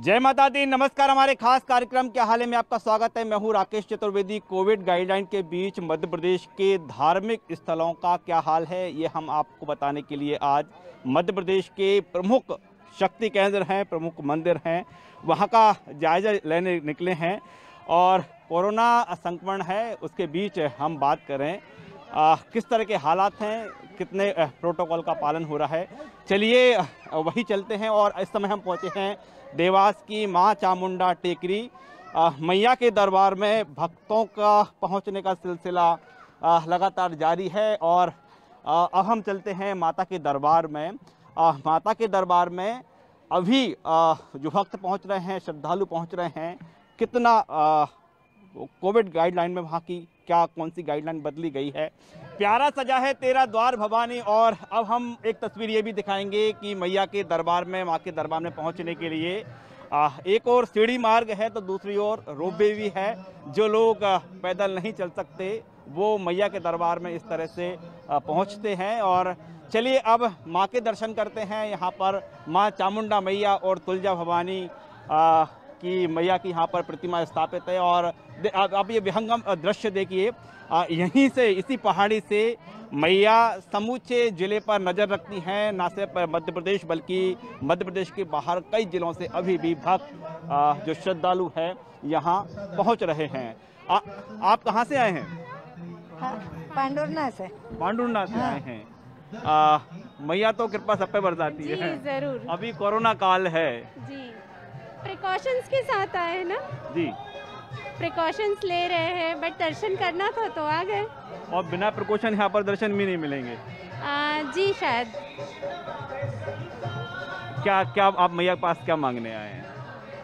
जय माता दी। नमस्कार। हमारे खास कार्यक्रम के हाल में आपका स्वागत है। मैं हूं राकेश चतुर्वेदी। कोविड गाइडलाइन के बीच मध्य प्रदेश के धार्मिक स्थलों का क्या हाल है, ये हम आपको बताने के लिए आज मध्य प्रदेश के प्रमुख शक्ति केंद्र हैं, प्रमुख मंदिर हैं, वहां का जायजा लेने निकले हैं। और कोरोना संक्रमण है, उसके बीच हम बात करें किस तरह के हालात हैं, कितने प्रोटोकॉल का पालन हो रहा है। चलिए वही चलते हैं। और इस समय हम पहुंचे हैं देवास की मां चामुंडा टेकरी। मैया के दरबार में भक्तों का पहुंचने का सिलसिला लगातार जारी है। और अब हम चलते हैं माता के दरबार में। माता के दरबार में अभी जो भक्त पहुंच रहे हैं, श्रद्धालु पहुंच रहे हैं, कितना कोविड गाइडलाइन में वहाँ की क्या कौन सी गाइडलाइन बदली गई है। प्यारा सजा है तेरा द्वार भवानी। और अब हम एक तस्वीर ये भी दिखाएंगे कि मैया के दरबार में, माँ के दरबार में पहुँचने के लिए एक और सीढ़ी मार्ग है तो दूसरी ओर रोपवे भी है। जो लोग पैदल नहीं चल सकते वो मैया के दरबार में इस तरह से पहुँचते हैं। और चलिए अब माँ के दर्शन करते हैं। यहाँ पर माँ चामुंडा मैया और तुलजा भवानी की मैया की यहाँ पर प्रतिमा स्थापित है। और अब ये विहंगम दृश्य देखिए, यहीं से, इसी पहाड़ी से मैया समूचे जिले पर नज़र रखती हैं। न सिर्फ मध्य प्रदेश बल्कि मध्य प्रदेश के बाहर कई जिलों से अभी भी भक्त जो श्रद्धालु हैं यहाँ पहुँच रहे हैं। आप कहाँ से आए हैं? पांडुरनाथ से। पांडुरनाथ से आए हैं। मैया तो कृपा सब पे बरसाती है। जरूर। अभी कोरोना काल है जी, प्रिकॉशंस के साथ आए हैं ना जी, प्रिकॉशंस ले रहे हैं, बट दर्शन करना था तो आ गए। और बिना प्रिकॉशन यहाँ पर दर्शन भी नहीं मिलेंगे। जी शायद। क्या आप मैया के पास क्या मांगने आए हैं?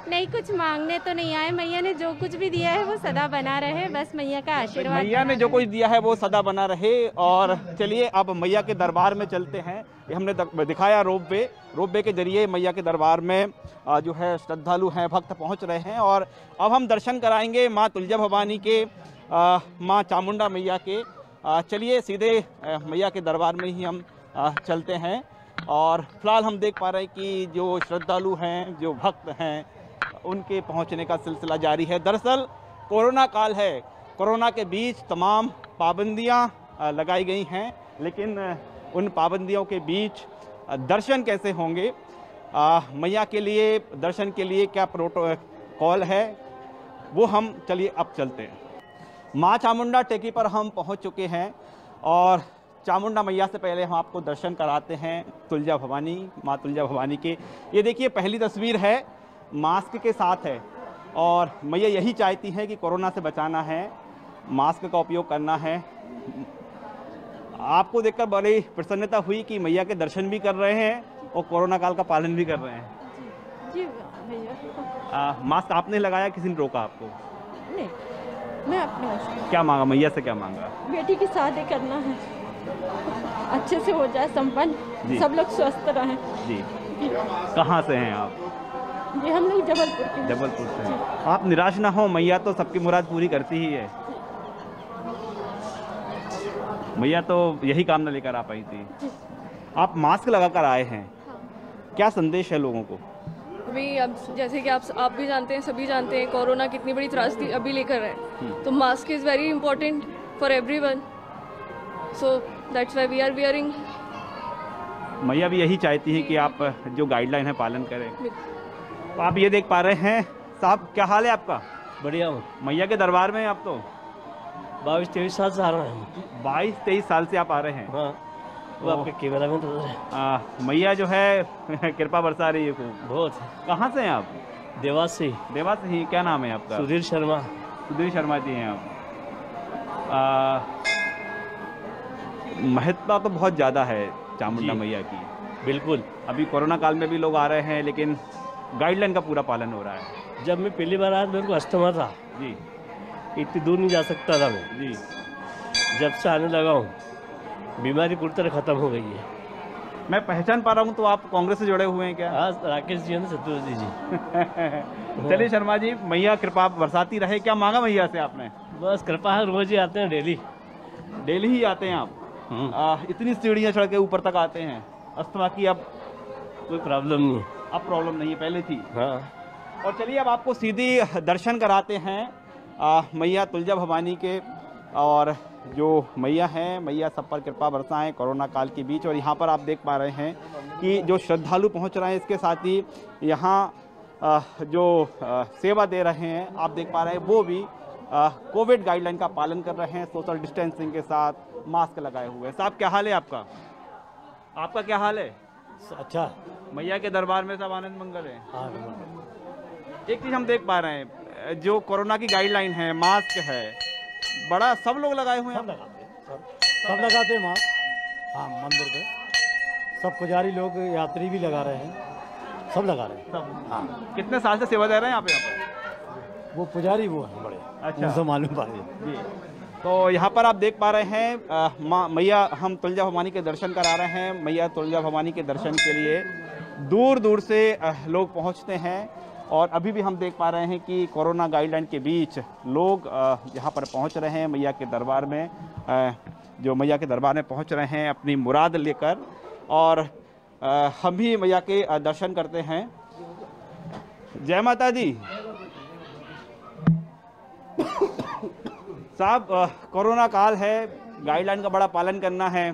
नहीं, कुछ मांगने तो नहीं आए। मैया ने जो कुछ भी दिया है वो सदा बना रहे, बस मैया का आशीर्वाद। मैया ने जो कुछ दिया है वो सदा बना रहे। और चलिए अब मैया के दरबार में चलते हैं। ये हमने दिखाया रोपवे के जरिए मैया के दरबार में जो है श्रद्धालु हैं, भक्त पहुंच रहे हैं। और अब हम दर्शन कराएंगे माँ तुलजा भवानी के, माँ चामुंडा मैया के। चलिए सीधे मैया के दरबार में ही हम चलते हैं। और फिलहाल हम देख पा रहे हैं कि जो श्रद्धालु हैं, जो भक्त हैं, उनके पहुंचने का सिलसिला जारी है। दरअसल कोरोना काल है, कोरोना के बीच तमाम पाबंदियां लगाई गई हैं, लेकिन उन पाबंदियों के बीच दर्शन कैसे होंगे, मैया के लिए दर्शन के लिए क्या प्रोटोकॉल है, वो हम चलिए अब चलते हैं। माँ चामुंडा टेकरी पर हम पहुंच चुके हैं। और चामुंडा मैया से पहले हम आपको दर्शन कराते हैं तुलजा भवानी, माँ तुलजा भवानी के। ये देखिए पहली तस्वीर है, मास्क के साथ है। और मैया यही चाहती हैं कि कोरोना से बचाना है, मास्क का उपयोग करना है। आपको देखकर बड़ी प्रसन्नता हुई कि मैया के दर्शन भी कर रहे हैं और कोरोना काल का पालन भी कर रहे हैं। जी भैया। मास्क आपने लगाया, किसी ने रोका आपको? नहीं, मैं अपने क्या मांगा मैया से, क्या मांगा? बेटी की शादी करना है, अच्छे से हो जाए संपन्न, सब लोग स्वस्थ रहें। जी। कहाँ से हैं आप? जी हम लोग जबलपुर से हैं। आप निराश ना हो, मैया तो सबकी मुराद पूरी करती ही है। मैया तो यही कामना लेकर आ पाई थी। आप मास्क लगाकर आए हैं, क्या संदेश है लोगों को? अभी अब जैसे कि आप भी जानते हैं, सभी जानते हैं, कोरोना कितनी बड़ी त्रासदी अभी लेकर है। तो mask is very important for everyone, so that's why we are wearing. मैया भी यही चाहती है कि आप जो गाइडलाइन है पालन करें। तो आप ये देख पा रहे हैं। साहब क्या हाल है आपका? बढ़िया हूँ। मैया के दरबार में आप तो 22-23 साल से आ रहे हैं। 22-23 साल से आप आ रहे हैं? हाँ, वो आपके कैमरा में तो मैया जो है कृपा बरसा रही है खूब। बहुत। कहाँ से हैं आप? देवास से। देवास से ही। क्या नाम है आपका? सुधीर शर्मा। सुधीर शर्मा जी हैं आप। महत्ता तो बहुत ज़्यादा है चामुंडा मैया की। बिल्कुल। अभी कोरोना काल में भी लोग आ रहे हैं, लेकिन गाइडलाइन का पूरा पालन हो रहा है। जब मैं पहली बार आया मेरे को अस्थमा था जी, इतनी दूर नहीं जा सकता था मैं जी। जब से आने लगा हूँ बीमारी पूरी तरह खत्म हो गई है। मैं पहचान पा रहा हूँ, तो आप कांग्रेस से जुड़े हुए हैं क्या? हाँ, राकेश जी है ना, चतुर्वेदी जी। चलिए शर्मा जी, मैया कृपा बरसाती रहे। क्या मांगा मैया से आपने? बस कृपा है, रोज ही आते हैं, डेली ही आते हैं आप? इतनी सीढ़ियाँ चढ़ के ऊपर तक आते हैं। अस्थमा की अब कोई प्रॉब्लम नहीं। अब प्रॉब्लम नहीं है, पहले थी। हाँ। और चलिए अब आपको सीधी दर्शन कराते हैं मैया तुलजा भवानी के। और जो मैया हैं, मैया सब पर कृपा बरसाएं कोरोना काल के बीच। और यहाँ पर आप देख पा रहे हैं कि जो श्रद्धालु पहुँच रहे हैं, इसके साथ ही यहाँ जो सेवा दे रहे हैं आप देख पा रहे हैं, वो भी कोविड गाइडलाइन का पालन कर रहे हैं, सोशल डिस्टेंसिंग के साथ, मास्क लगाए हुए। साहब क्या हाल है आपका? आपका क्या हाल है? अच्छा, मैया के दरबार में सब आनंद मंगल है। हाँ, एक चीज हम देख पा रहे हैं, जो कोरोना की गाइडलाइन है, मास्क है, बड़ा सब लोग लगाए हुए हैं। सब लगाते हैं मास्क। हाँ, मंदिर पे सब पुजारी लोग, यात्री भी लगा रहे हैं, सब लगा रहे हैं। सब। हाँ। कितने साल से सेवा दे रहे हैं आप यहाँ पर? वो पुजारी वो हैं बड़े। अच्छा। उनसे मालूम पा जी। तो यहाँ पर आप देख पा रहे हैं माँ मैया, हम तुलजा भवानी के दर्शन करा रहे हैं। मैया तुलजा भवानी के दर्शन के लिए दूर दूर से लोग पहुँचते हैं। और अभी भी हम देख पा रहे हैं कि कोरोना गाइडलाइन के बीच लोग यहाँ पर पहुँच रहे हैं मैया के दरबार में। जो मैया के दरबार में पहुँच रहे हैं अपनी मुराद लेकर। और हम भी मैया के दर्शन करते हैं। जय माता दी। साहब, कोरोना काल है, गाइडलाइन का बड़ा पालन करना है,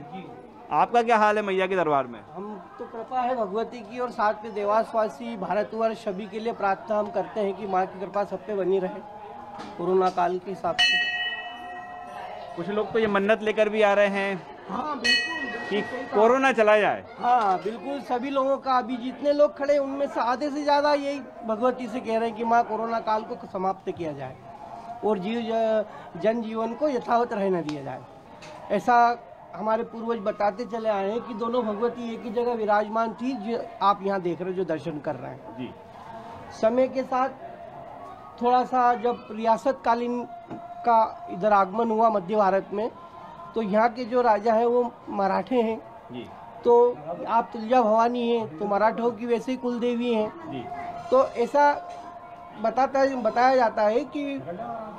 आपका क्या हाल है मैया के दरबार में? हम तो कृपा है भगवती की, और साथ में देवासवासी भारतवर्ष सभी के लिए प्रार्थना हम करते हैं कि माँ की कृपा सब पे बनी रहे कोरोना काल के हिसाब से। कुछ लोग तो ये मन्नत लेकर भी आ रहे हैं हाँ बिल्कुल कि कोरोना चला जाए। हाँ बिल्कुल, सभी लोगों का, अभी जितने लोग खड़े उनमें से आधे से ज़्यादा यही भगवती से कह रहे हैं कि माँ कोरोना काल को समाप्त किया जाए और जनजीवन को यथावत रहने दिया जाए। ऐसा हमारे पूर्वज बताते चले आए हैं कि दोनों भगवती एक ही जगह विराजमान थी, जो आप यहाँ देख रहे हो, जो दर्शन कर रहे हैं। जी। समय के साथ थोड़ा सा जब रियासत कालीन का इधर आगमन हुआ मध्य भारत में, तो यहाँ के जो राजा हैं वो मराठे हैं। जी। तो आप तुलजा भवानी हैं तो मराठों की वैसे ही कुल देवी हैं। जी। तो ऐसा बताया जाता है कि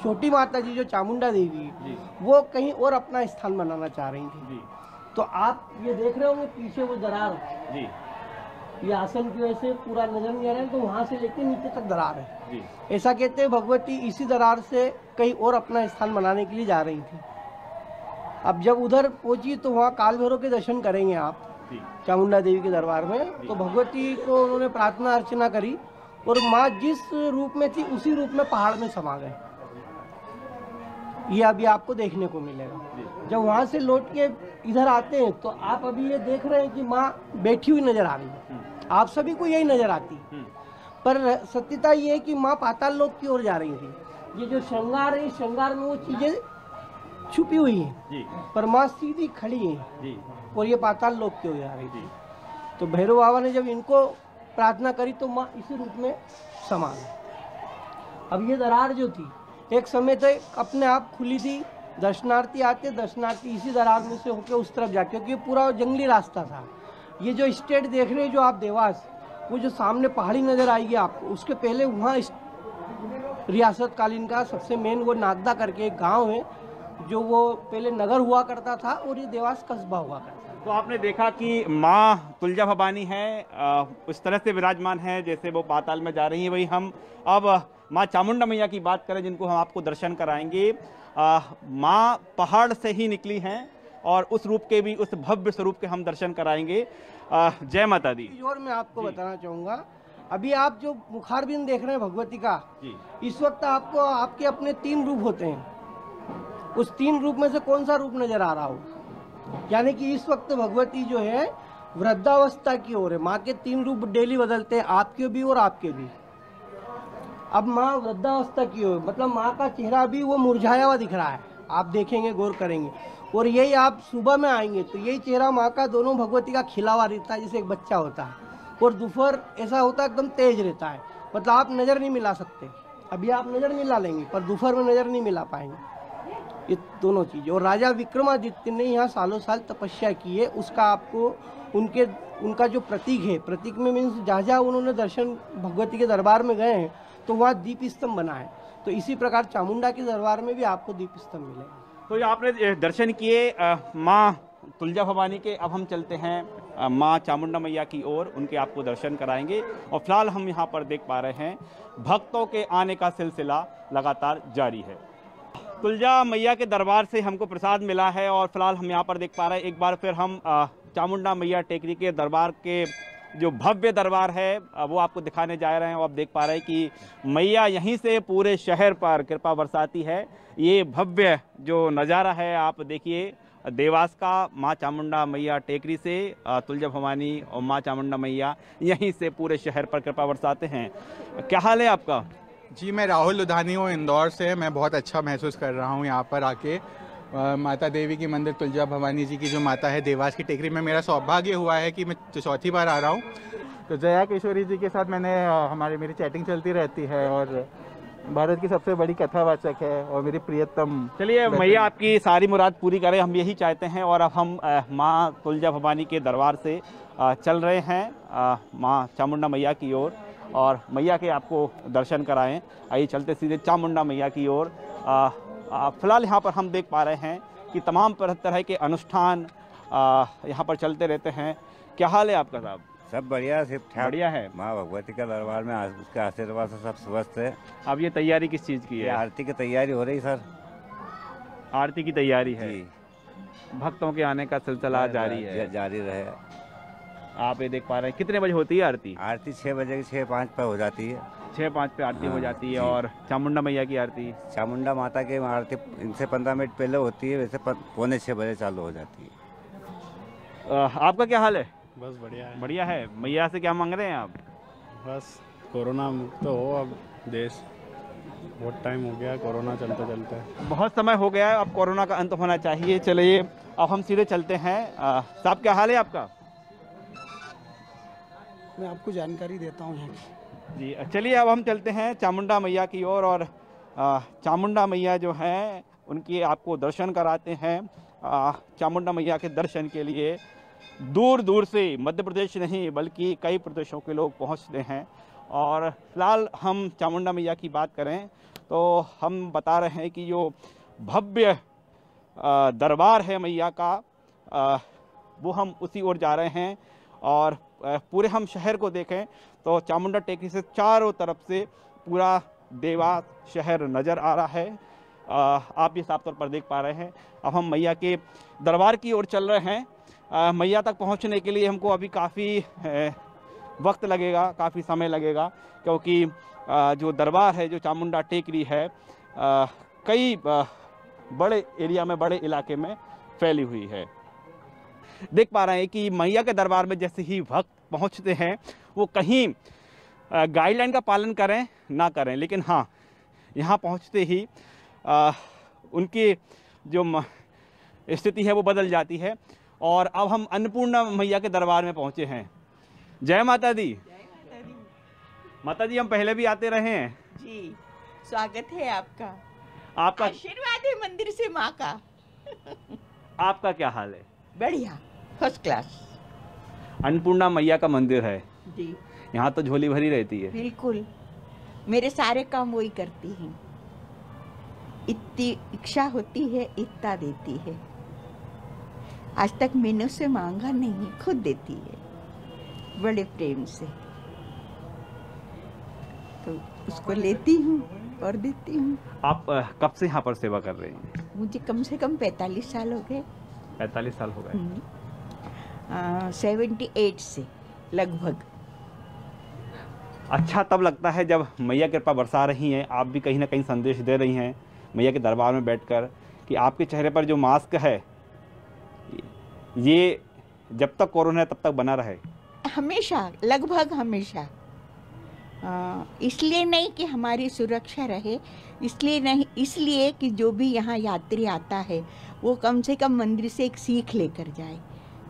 छोटी माता जी जो चामुंडा देवी जी। वो कहीं और अपना स्थान बनाना चाह रही थी। जी। तो आप ये देख रहे होंगे पीछे वो दरार, जी। ये आसन की वजह से पूरा नजर नहीं आ रहा है, तो वहाँ से लेके नीचे तक दरार है। जी। ऐसा कहते हैं भगवती इसी दरार से कहीं और अपना स्थान बनाने के लिए जा रही थी। अब जब उधर पहुंची तो वहाँ काल भैरव के दर्शन करेंगे आप चामुंडा देवी के दरबार में। तो भगवती को उन्होंने प्रार्थना अर्चना करी और माँ जिस रूप में थी उसी रूप में पहाड़ में समा गए। ये अभी आपको देखने को मिलेगा। जब वहाँ से लौट के इधर आते हैं तो आप अभी ये देख रहे हैं कि माँ बैठी हुई नजर आ रही है, आप सभी को यही नजर आती है। पर सत्यता ये है कि माँ पाताल लोक की ओर जा रही थी। ये जो श्रृंगार है, श्रृंगार में वो चीजें छुपी हुई हैं, पर माँ सीधी खड़ी है और ये पाताल लोक की ओर जा रही थी। तो भैरव बाबा ने जब इनको प्रार्थना करी तो माँ इसी रूप में समा गई। अब ये दरार जो थी एक समय तक अपने आप खुली थी, दर्शनार्थी आते, दर्शनार्थी इसी दरार में से होकर उस तरफ जाते, क्योंकि पूरा जंगली रास्ता था। ये जो स्टेट देख रहे हैं जो आप देवास, वो जो सामने पहाड़ी नजर आएगी आपको, उसके पहले वहाँ रियासत कालीन का सबसे मेन वो नागदा करके एक गाँव है, जो वो पहले नगर हुआ करता था और ये देवास कस्बा हुआ करता था। तो आपने देखा कि माँ तुलजा भवानी है, उस तरह से विराजमान है जैसे वो पाताल में जा रही है। वही हम अब माँ चामुंडा मैया की बात करें, जिनको हम आपको दर्शन कराएंगे। माँ पहाड़ से ही निकली हैं और उस रूप के भी, उस भव्य स्वरूप के हम दर्शन कराएंगे। जय माता दी। और मैं आपको बताना चाहूँगा, अभी आप जो मुखारबिंद देख रहे हैं भगवती का, इस वक्त आपको आपके अपने 3 रूप होते हैं। उस 3 रूप में से कौन सा रूप नजर आ रहा हो? यानी कि इस वक्त भगवती जो है वृद्धावस्था की ओर है। माँ के 3 रूप डेली बदलते हैं, आपके भी और आपके भी। अब माँ वृद्धावस्था की ओर, मतलब माँ का चेहरा भी वो मुरझाया हुआ दिख रहा है, आप देखेंगे, गौर करेंगे। और यही आप सुबह में आएंगे तो यही चेहरा माँ का, दोनों भगवती का खिला हुआ रहता है जैसे एक बच्चा होता है। और दोपहर ऐसा होता है एकदम तेज रहता है, मतलब आप नज़र नहीं मिला सकते। अभी आप नज़र मिला लेंगे पर दोपहर में नज़र नहीं मिला पाएंगे, ये दोनों चीज़। और राजा विक्रमादित्य ने यहाँ सालों साल तपस्या की है, उसका आपको उनका जो प्रतीक है, प्रतीक में मीन्स जहाँ जहाँ उन्होंने दर्शन भगवती के दरबार में गए हैं तो वहाँ दीप स्तंभ बना है। तो इसी प्रकार चामुंडा के दरबार में भी आपको दीप स्तंभ मिलेगा। तो ये आपने दर्शन किए माँ तुलजा भवानी के। अब हम चलते हैं माँ चामुंडा मैया की ओर, उनके आपको दर्शन कराएंगे। और फिलहाल हम यहाँ पर देख पा रहे हैं भक्तों के आने का सिलसिला लगातार जारी है। तुलजा मैया के दरबार से हमको प्रसाद मिला है और फिलहाल हम यहाँ पर देख पा रहे हैं, एक बार फिर हम चामुंडा मैया टेकरी के दरबार के जो भव्य दरबार है वो आपको दिखाने जा रहे हैं। और आप देख पा रहे हैं कि मैया यहीं से पूरे शहर पर कृपा बरसाती है। ये भव्य जो नज़ारा है आप देखिए, देवास का माँ चामुंडा मैया टेकरी से तुलजा भवानी और माँ चामुंडा मैया यहीं से पूरे शहर पर कृपा बरसाते हैं। क्या हाल है आपका? जी, मैं राहुल लुधानी हूँ, इंदौर से। मैं बहुत अच्छा महसूस कर रहा हूँ यहाँ पर आके। माता देवी की मंदिर तुलजा भवानी जी की जो माता है देवास की टेकरी में मेरा सौभाग्य हुआ है कि मैं चौथी बार आ रहा हूँ। तो जया किशोरी जी के साथ मेरी चैटिंग चलती रहती है और भारत की सबसे बड़ी कथावाचक है और मेरी प्रियतम। चलिए, मैया आपकी सारी मुराद पूरी करे, हम यही चाहते हैं। और अब हम माँ तुलजा भवानी के दरबार से चल रहे हैं माँ चामुंडा मैया की ओर और मैया के आपको दर्शन कराएं। आइए चलते सीधे चामुंडा मैया की ओर। फिलहाल यहाँ पर हम देख पा रहे हैं कि तमाम तरह के अनुष्ठान यहाँ पर चलते रहते हैं। क्या हाल है आपका साहब? सब बढ़िया, सिर्फ बढ़िया है। माँ भगवती का दरबार में उसके आशीर्वाद से सब स्वस्थ है। अब ये तैयारी किस चीज़ की है? आरती की तैयारी हो रही सर। आरती की तैयारी है जी। भक्तों के आने का सिलसिला जारी है। जारी रहे। आप ये देख पा रहे हैं कितने बजे होती है आरती? आरती 6 बजे की 6:05 पर हो जाती है। 6:05 पे आरती हो जाती है। जी। और चामुंडा मैया की आरती? चामुंडा माता की आरती इनसे 15 मिनट पहले होती है, वैसे 5:45 बजे चालू हो जाती है। आपका क्या हाल है? बस बढ़िया है। बढ़िया है। मैया से क्या मांग रहे हैं आप? बस कोरोना मुक्त हो अब देश। बहुत टाइम हो गया कोरोना चलते चलते। बहुत समय हो गया है, अब कोरोना का अंत होना चाहिए। चलिए अब हम सीधे चलते हैं। साहब क्या हाल है आपका? मैं आपको जानकारी देता हूँ जी, चलिए अब हम चलते हैं चामुंडा मैया की ओर और चामुंडा मैया जो हैं उनकी आपको दर्शन कराते हैं। चामुंडा मैया के दर्शन के लिए दूर दूर से मध्य प्रदेश नहीं बल्कि कई प्रदेशों के लोग पहुंचते हैं। और फिलहाल हम चामुंडा मैया की बात करें तो हम बता रहे हैं कि जो भव्य दरबार है मैया का वो हम उसी ओर जा रहे हैं। और पूरे हम शहर को देखें तो चामुंडा टेकरी से चारों तरफ से पूरा देवास शहर नज़र आ रहा है। आप ये साफ तौर पर देख पा रहे हैं। अब हम मैया के दरबार की ओर चल रहे हैं। मैया तक पहुंचने के लिए हमको अभी काफ़ी वक्त लगेगा, काफ़ी समय लगेगा, क्योंकि जो दरबार है जो चामुंडा टेकरी है कई बड़े एरिया में, बड़े इलाके में फैली हुई है। देख पा रहे हैं कि मैया के दरबार में जैसे ही भक्त पहुंचते हैं वो कहीं गाइडलाइन का पालन करें ना करें, लेकिन हाँ यहाँ पहुंचते ही उनकी जो स्थिति है वो बदल जाती है। और अब हम अन्नपूर्णा मैया के दरबार में पहुंचे हैं। जय माता दी। माता जी हम पहले भी आते रहे हैं जी। स्वागत है आपका। आपका आशीर्वाद है मंदिर से माँ का। आपका क्या हाल है? बढ़िया, फर्स्ट क्लास। अन्नपूर्णा मैया का मंदिर है जी। यहाँ तो झोली भरी रहती है। बिल्कुल, मेरे सारे काम वही करती हैं। इतनी इच्छा होती है इतना देती है। आज तक मैंने से मांगा नहीं, खुद देती है बड़े प्रेम से। तो उसको लेती हूँ और देती हूँ। आप कब से यहाँ पर सेवा कर रहे हैं? मुझे कम से कम 45 साल हो गए। 45 साल हो गए। 78 से लगभग। अच्छा तब लगता है जब मैया कृपा बरसा रही हैं, आप भी कहीं ना कहीं संदेश दे रही हैं मैया के दरबार में बैठकर कि आपके चेहरे पर जो मास्क है ये जब तक कोरोना है तब तक बना रहे। हमेशा, लगभग हमेशा। इसलिए नहीं कि हमारी सुरक्षा रहे, इसलिए नहीं, इसलिए कि जो भी यहाँ यात्री आता है वो कम से कम मंदिर से एक सीख लेकर जाए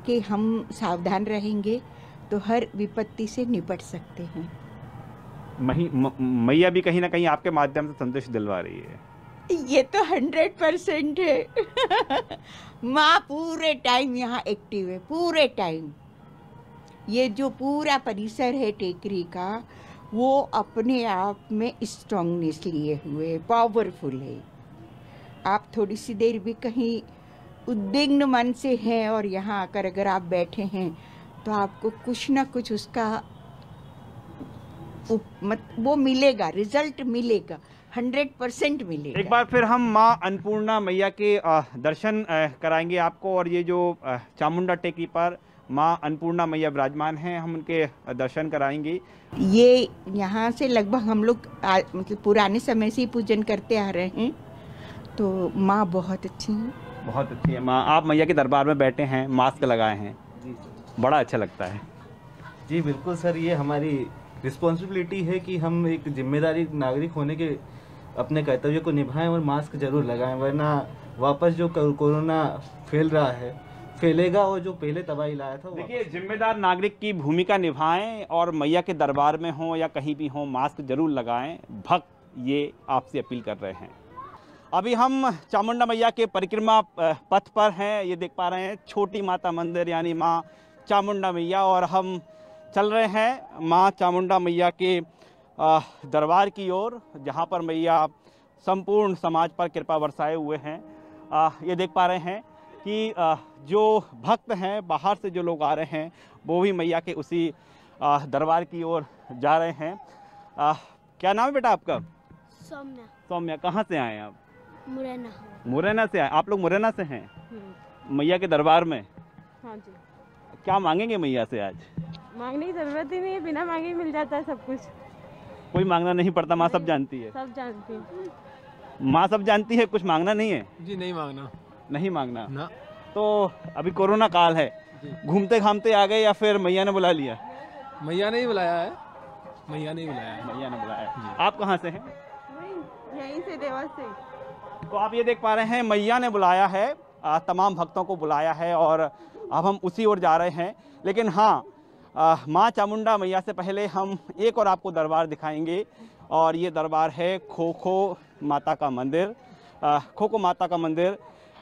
कि हम सावधान रहेंगे तो हर विपत्ति से निपट सकते हैं। मैया भी कहीं ना कहीं आपके माध्यम से संदेश दिलवा रही है। ये तो 100% है। माँ पूरे टाइम यहाँ एक्टिव है, पूरे टाइम। ये जो पूरा परिसर है टेकरी का वो अपने आप में स्ट्रॉन्गनेस लिए हुए, पावरफुल है। आप थोड़ी सी देर भी कहीं उद्विग्न मन से हैं और यहाँ आकर अगर आप बैठे हैं तो आपको कुछ ना कुछ उसका वो मिलेगा, रिजल्ट मिलेगा, 100% मिलेगा। एक बार फिर हम माँ अन्नपूर्णा मैया के दर्शन कराएंगे आपको, और ये जो चामुंडा टेकरी पर माँ अन्नपूर्णा मैया विराजमान हैं, हम उनके दर्शन कराएंगे। ये यहाँ से लगभग हम लोग मतलब पुराने समय से ही पूजन करते आ रहे हैं, तो माँ बहुत अच्छी हैं। बहुत अच्छी है माँ। आप मैया के दरबार में बैठे हैं, मास्क लगाए हैं, बड़ा अच्छा लगता है। जी बिल्कुल सर, ये हमारी रिस्पॉन्सिबिलिटी है कि हम एक जिम्मेदारी नागरिक होने के अपने कर्तव्य को निभाएं और मास्क जरूर लगाएं, वरना वापस जो कोरोना फैल रहा है फैलेगा और जो पहले तबाही लाया था। देखिए, जिम्मेदार नागरिक की भूमिका निभाएं और मैया के दरबार में हो या कहीं भी हो मास्क जरूर लगाएं। भक्त ये आपसे अपील कर रहे हैं। अभी हम चामुंडा मैया के परिक्रमा पथ पर हैं। ये देख पा रहे हैं छोटी माता मंदिर यानी माँ चामुंडा मैया, और हम चल रहे हैं माँ चामुंडा मैया के दरबार की ओर, जहाँ पर मैया संपूर्ण समाज पर कृपा बरसाए हुए हैं। ये देख पा रहे हैं कि जो भक्त हैं, बाहर से जो लोग आ रहे हैं, वो भी मैया के उसी दरबार की ओर जा रहे हैं। क्या नाम है बेटा आपका? सौम्या। सौम्या, कहाँ से आए आप? मुरैना। मुरैना से आए आप लोग? मुरैना से हैं मैया के दरबार में? हाँ जी। क्या मांगेंगे मैया से आज? मांगने की जरूरत ही नहीं है, बिना मांगे मिल जाता है सब कुछ। कोई मांगना नहीं पड़ता, माँ सब जानती है। सब जानती है माँ, सब जानती है, कुछ मांगना नहीं है? जी नहीं मांगना। नहीं मांगना ना। तो अभी कोरोना काल है, घूमते घामते आ गए या फिर मैया ने बुला लिया? मैया ने ही बुलाया है। मैया ने ही बुलाया है। मैया ने बुलाया। आप कहाँ से हैं? यहीं से, देवास से। तो आप ये देख पा रहे हैं मैया ने बुलाया है, तमाम भक्तों को बुलाया है, और अब हम उसी ओर जा रहे हैं। लेकिन हाँ, माँ चामुंडा मैया से पहले हम एक और आपको दरबार दिखाएंगे, और ये दरबार है खोखो माता का मंदिर। खोखो माता का मंदिर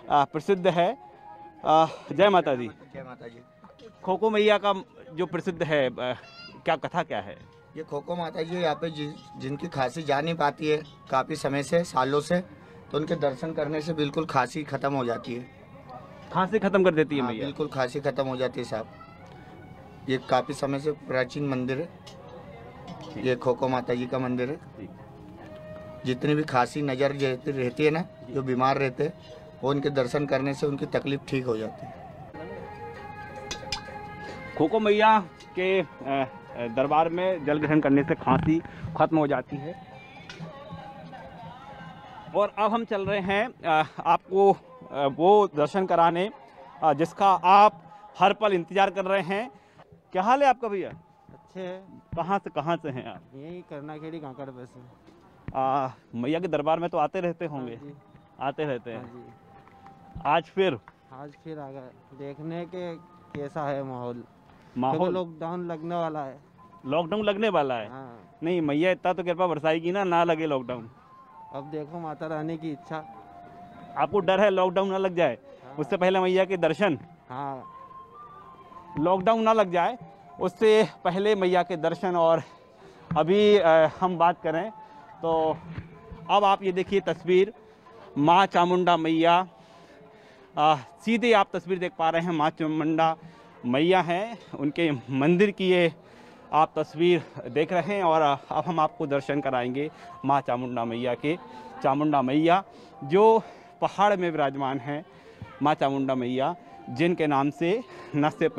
प्रसिद्ध है। जय माता दी। जय माता जी। खोखो मैया का जो प्रसिद्ध है, क्या कथा क्या है? ये खोखो माता जी यहाँ पे जिनकी खांसी जा नहीं पाती है काफ़ी समय से, सालों से, तो उनके दर्शन करने से बिल्कुल खांसी खत्म हो जाती है। खांसी खत्म कर देती है मैया? बिल्कुल खांसी खत्म हो जाती है साहब। ये काफ़ी समय से प्राचीन मंदिर है, ये खोखो माता जी का मंदिर है। जितनी भी खांसी नज़र रहती है ना, जो बीमार रहते हैं, वो उनके दर्शन करने से उनकी तकलीफ ठीक हो जाती है। खोखो मैया के दरबार में जल ग्रहण करने से खांसी खत्म हो जाती है। और अब हम चल रहे हैं आपको वो दर्शन कराने जिसका आप हर पल इंतजार कर रहे हैं। क्या हाल है आपका भैया? अच्छे है। कहाँ से हैं आप? यही करनाखेड़ी कांकड़ पे से। मैया के दरबार में तो आते रहते होंगे? आते रहते हैं। आज फिर आ गए देखने के कैसा है माहौल। लॉकडाउन लगने वाला है। लॉकडाउन लगने वाला है? हाँ। नहीं, मैया इतना तो कृपा बरसाएगी ना लगे लॉकडाउन। अब देखो माता रानी की इच्छा। आपको डर है लॉकडाउन ना लग जाए? हाँ। उससे पहले मैया के दर्शन। हाँ, लॉकडाउन ना लग जाए उससे पहले मैया के दर्शन। और अभी हम बात करें तो अब आप ये देखिए तस्वीर, माँ चामुंडा मैया, सीधे आप तस्वीर देख पा रहे हैं माँ चामुंडा मैया हैं, उनके मंदिर की ये आप तस्वीर देख रहे हैं। और अब हम आपको दर्शन कराएंगे माँ चामुंडा मैया के। चामुंडा मैया जो पहाड़ में विराजमान हैं, माँ चामुंडा मैया जिनके नाम से न सिर्फ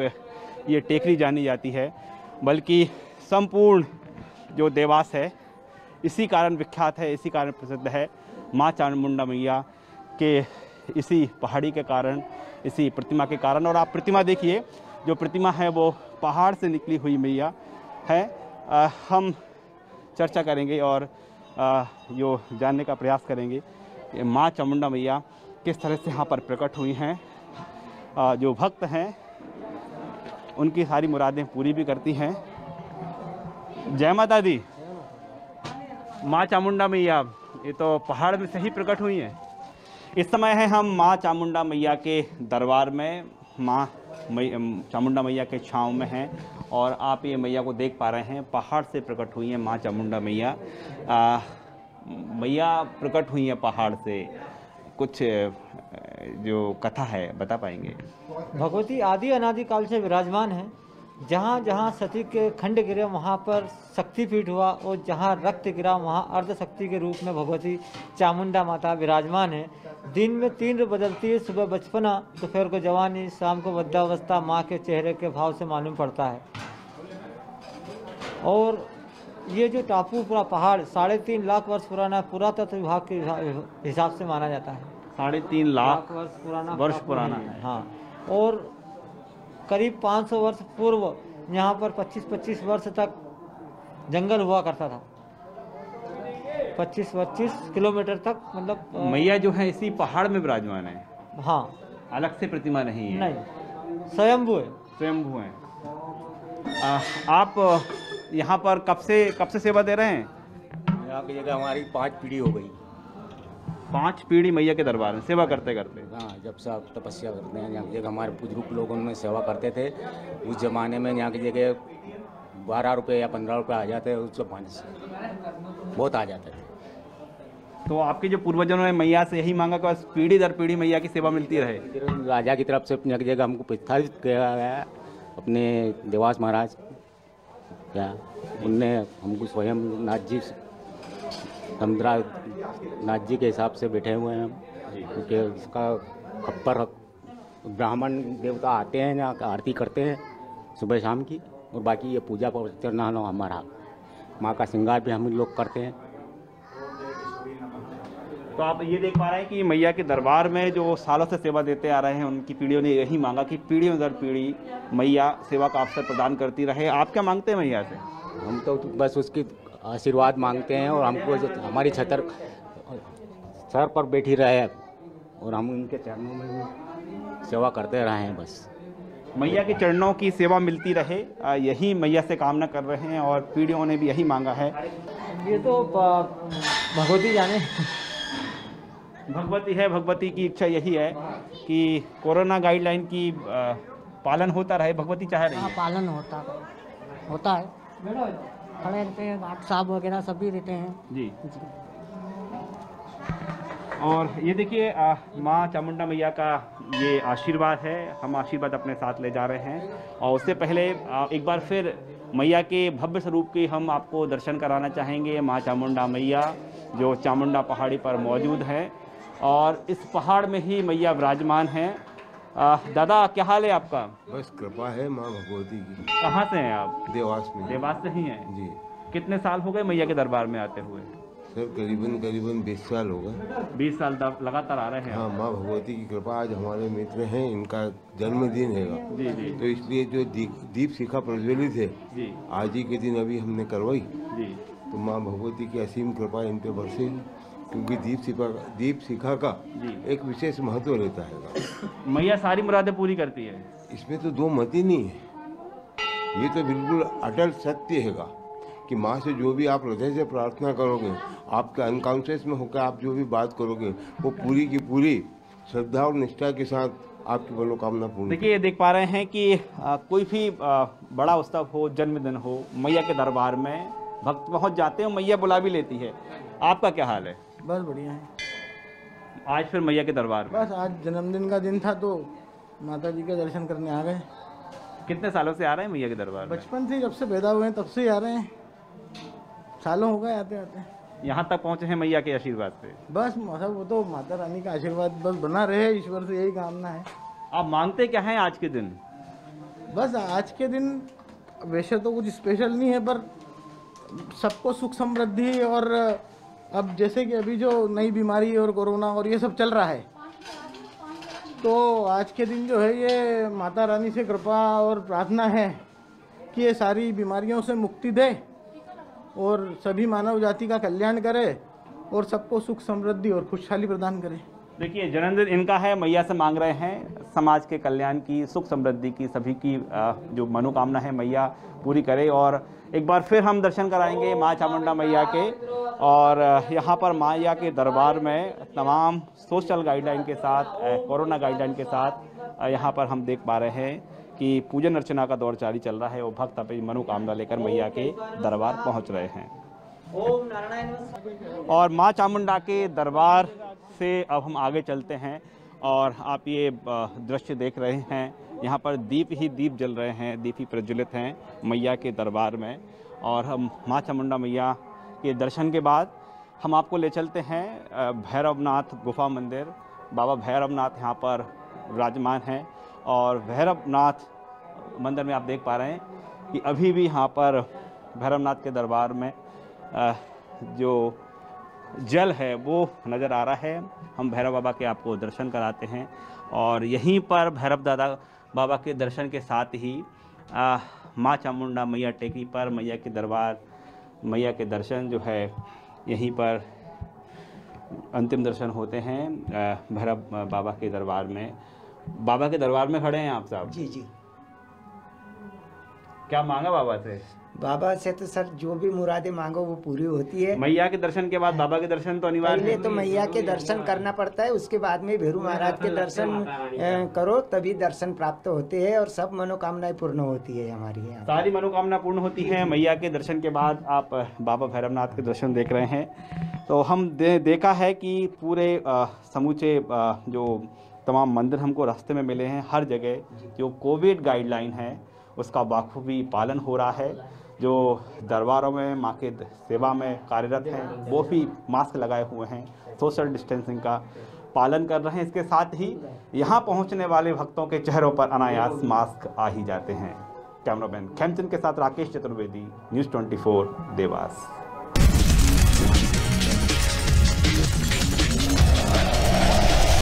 ये टेकरी जानी जाती है बल्कि संपूर्ण जो देवास है इसी कारण विख्यात है, इसी कारण प्रसिद्ध है। माँ चामुंडा मैया के इसी पहाड़ी के कारण, इसी प्रतिमा के कारण। और आप प्रतिमा देखिए, जो प्रतिमा है वो पहाड़ से निकली हुई मैया है। हम चर्चा करेंगे और जो जानने का प्रयास करेंगे कि माँ चामुंडा मैया किस तरह से यहाँ पर प्रकट हुई हैं। जो भक्त हैं उनकी सारी मुरादें पूरी भी करती हैं। जय माता दी। माँ चामुंडा मैया ये तो पहाड़ में से ही प्रकट हुई हैं। इस समय है हम माँ चामुंडा मैया के दरबार में, माँ चामुंडा मैया के छाँव में हैं। और आप ये मैया को देख पा रहे हैं, पहाड़ से प्रकट हुई हैं माँ चामुंडा मैया। मैया प्रकट हुई हैं पहाड़ से। कुछ जो कथा है बता पाएंगे? भगवती आदि अनादि काल से विराजमान है। जहाँ जहाँ सती के खंड गिरे वहाँ पर शक्तिपीठ हुआ, और जहाँ रक्त गिरा वहाँ अर्ध शक्ति के रूप में भगवती चामुंडा माता विराजमान है। दिन में 3 रूप बदलती है, सुबह बचपना, दोपहर को जवानी, शाम को वृद्धावस्था। माँ के चेहरे के भाव से मालूम पड़ता है। और ये जो टापू पूरा पहाड़ 3.5 लाख वर्ष पुराना पुरातत्व विभाग के हिसाब से माना जाता है। 3.5 लाख वर्ष पुराना है। हाँ, और करीब 500 वर्ष पूर्व यहाँ पर 25-25 वर्ष तक जंगल हुआ करता था। 25-25 किलोमीटर तक, मतलब मैया जो है इसी पहाड़ में विराजमान है। हाँ, अलग से प्रतिमा नहीं है? नहीं, स्वयंभू है। स्वयंभू है। आप यहाँ पर कब से सेवा दे रहे हैं? यहाँ की जगह हमारी 5 पीढ़ी हो गई। 5 पीढ़ी मैया के दरबार में सेवा करते करते? हाँ, जब से आप तपस्या करते हैं। यहाँ की जगह हमारे बुजुर्ग लोग उनमें सेवा करते थे। उस जमाने में यहाँ की जगह 12 रुपये या 15 रुपये आ जाते, उस जमाने से बहुत आ जाते थे। तो आपके जो पूर्वजों ने मैया से यही मांगा कि बस पीढ़ी दर पीढ़ी मैया की सेवा मिलती रहे? राजा की तरफ से यहाँ की जगह हमको प्रस्तावित किया गया, अपने देवास महाराज क्या उनने हमको स्वयं नाथ जी के हिसाब से बैठे हुए हैं हम, क्योंकि इसका खप्पर ब्राह्मण देवता आते हैं, यहाँ आरती करते हैं सुबह शाम की, और बाकी ये पूजा करना हमारा माँ का श्रृंगार भी हम लोग करते हैं। तो आप ये देख पा रहे हैं कि मैया के दरबार में जो सालों से सेवा देते आ रहे हैं, उनकी पीढ़ियों ने यही मांगा कि पीढ़ियों दर पीढ़ी मैया सेवा का अवसर प्रदान करती रहे। आप क्या मांगते हैं मैया से? हम तो बस उसकी आशीर्वाद मांगते हैं, और हमको हमारी छतर सर पर बैठी रहे और हम उनके चरणों में सेवा करते रहे हैं। बस मैया के चरणों की सेवा मिलती रहे, यही मैया से कामना कर रहे हैं, और पीढ़ियों ने भी यही मांगा है। ये तो भगवती जाने। भगवती है, भगवती की इच्छा यही है कि कोरोना गाइडलाइन की पालन होता रहे। भगवती चाह रही है पालन होता है। खड़े रहते हैं, आप साहब वगैरह सब भी रहते हैं जी। और ये देखिए माँ चामुंडा मैया का ये आशीर्वाद है, हम आशीर्वाद अपने साथ ले जा रहे हैं। और उससे पहले एक बार फिर मैया के भव्य स्वरूप के हम आपको दर्शन कराना चाहेंगे। माँ चामुंडा मैया जो चामुंडा पहाड़ी पर मौजूद है, और इस पहाड़ में ही मैया विराजमान हैं। दादा क्या हाल है आपका? बस कृपा है माँ भगवती की। कहाँ से हैं आप? देवास में। देवास से ही हैं जी। कितने साल हो गए मैया के दरबार में आते हुए? सर करीबन 20 साल हो गए। 20 साल लगातार आ रहे हैं? हाँ, माँ भगवती की कृपा। आज हमारे मित्र हैं, इनका जन्मदिन है जी जी। तो इसलिए जो दीप शिखा प्रज्वलित है जी, आज ही के दिन अभी हमने करवाई जी। तो माँ भगवती की असीम कृपा इन पे बरसेगी, क्योंकि दीप शिखा का एक विशेष महत्व रहता है। मैया सारी मुरादें पूरी करती है, इसमें तो 2 मत ही नहीं है। ये तो बिल्कुल अटल सत्य हैगा कि माँ से जो भी आप हृदय से प्रार्थना करोगे, आपके अनकॉन्शियस में होकर आप जो भी बात करोगे, वो पूरी की पूरी श्रद्धा और निष्ठा के साथ आपकी मनोकामना पूर्ण। देखिए देख पा रहे हैं कि कोई भी बड़ा उत्सव हो, जन्मदिन हो, मैया के दरबार में भक्त पहुंच जाते हैं, मैया बुला भी लेती है। आपका क्या हाल है? बस बढ़िया है। आज फिर मैया के दरबार में? बस आज जन्मदिन का दिन था तो माता जी के दर्शन करने आ गए। कितने सालों से आ रहे हैं मैया के दरबार में? बचपन से, जब से पैदा हुए हैं तब से ही आ रहे हैं। सालों हो गए आते आते। यहाँ तक पहुँचे हैं मैया के आशीर्वाद से? बस मतलब वो तो माता रानी का आशीर्वाद बस बना रहे, ईश्वर से यही कामना है। आप मांगते क्या हैं आज के दिन? बस आज के दिन वैसे तो कुछ स्पेशल नहीं है, पर सबको सुख समृद्धि, और अब जैसे कि अभी जो नई बीमारी और कोरोना और ये सब चल रहा है, तो आज के दिन जो है ये माता रानी से कृपा और प्रार्थना है कि ये सारी बीमारियों से मुक्ति दे और सभी मानव जाति का कल्याण करे और सबको सुख समृद्धि और खुशहाली प्रदान करे। देखिए जन्मदिन इनका है, मैया से मांग रहे हैं समाज के कल्याण की, सुख समृद्धि की, सभी की जो मनोकामना है मैया पूरी करे। और एक बार फिर हम दर्शन कराएंगे माँ चामुंडा मैया के, और यहाँ पर मैया के दरबार में तमाम सोशल गाइडलाइन के साथ, कोरोना गाइडलाइन के साथ यहाँ पर हम देख पा रहे हैं कि पूजन अर्चना का दौर जारी चल रहा है। वो भक्त अपनी मनोकामना लेकर मैया के दरबार पहुँच रहे हैं। और माँ चामुंडा के दरबार से अब हम आगे चलते हैं और आप ये दृश्य देख रहे हैं, यहाँ पर दीप ही दीप जल रहे हैं, दीप ही प्रज्वलित हैं मैया के दरबार में। और हम माँ चामुंडा मैया के दर्शन के बाद हम आपको ले चलते हैं भैरवनाथ गुफा मंदिर। बाबा भैरवनाथ यहाँ पर विराजमान हैं और भैरवनाथ मंदिर में आप देख पा रहे हैं कि अभी भी यहाँ पर भैरवनाथ के दरबार में जो जल है वो नज़र आ रहा है। हम भैरव बाबा के आपको दर्शन कराते हैं और यहीं पर भैरव दादा बाबा के दर्शन के साथ ही माँ चामुंडा मैया टेकरी पर मैया के दरबार, मैया के दर्शन जो है यहीं पर अंतिम दर्शन होते हैं भैरव बाबा के दरबार में। बाबा के दरबार में खड़े हैं आप साहब? जी जी। क्या मांगा बाबा से? बाबा से तो सर जो भी मुरादें मांगो वो पूरी होती है। मैया के दर्शन के बाद बाबा के दर्शन तो अनिवार्य है। पहले तो मैया के दर्शन करना पड़ता है, उसके बाद में भैरू महाराज के दर्शन करो तभी दर्शन प्राप्त होते हैं और सब मनोकामनाएं पूर्ण होती है हमारी यहाँ। सारी मनोकामना पूर्ण होती है मैया के दर्शन के बाद। आप बाबा भैरवनाथ के दर्शन देख रहे हैं तो हम देखा है कि पूरे समूचे जो तमाम मंदिर हमको रास्ते में मिले हैं, हर जगह जो कोविड गाइडलाइन है उसका बाखूबी पालन हो रहा है। जो दरबारों में माँ के सेवा में कार्यरत हैं वो भी मास्क लगाए हुए हैं, सोशल डिस्टेंसिंग का पालन कर रहे हैं। इसके साथ ही यहाँ पहुँचने वाले भक्तों के चेहरों पर अनायास मास्क आ ही जाते हैं। कैमरामैन खेमचंद के साथ राकेश चतुर्वेदी, न्यूज़ 24 देवास।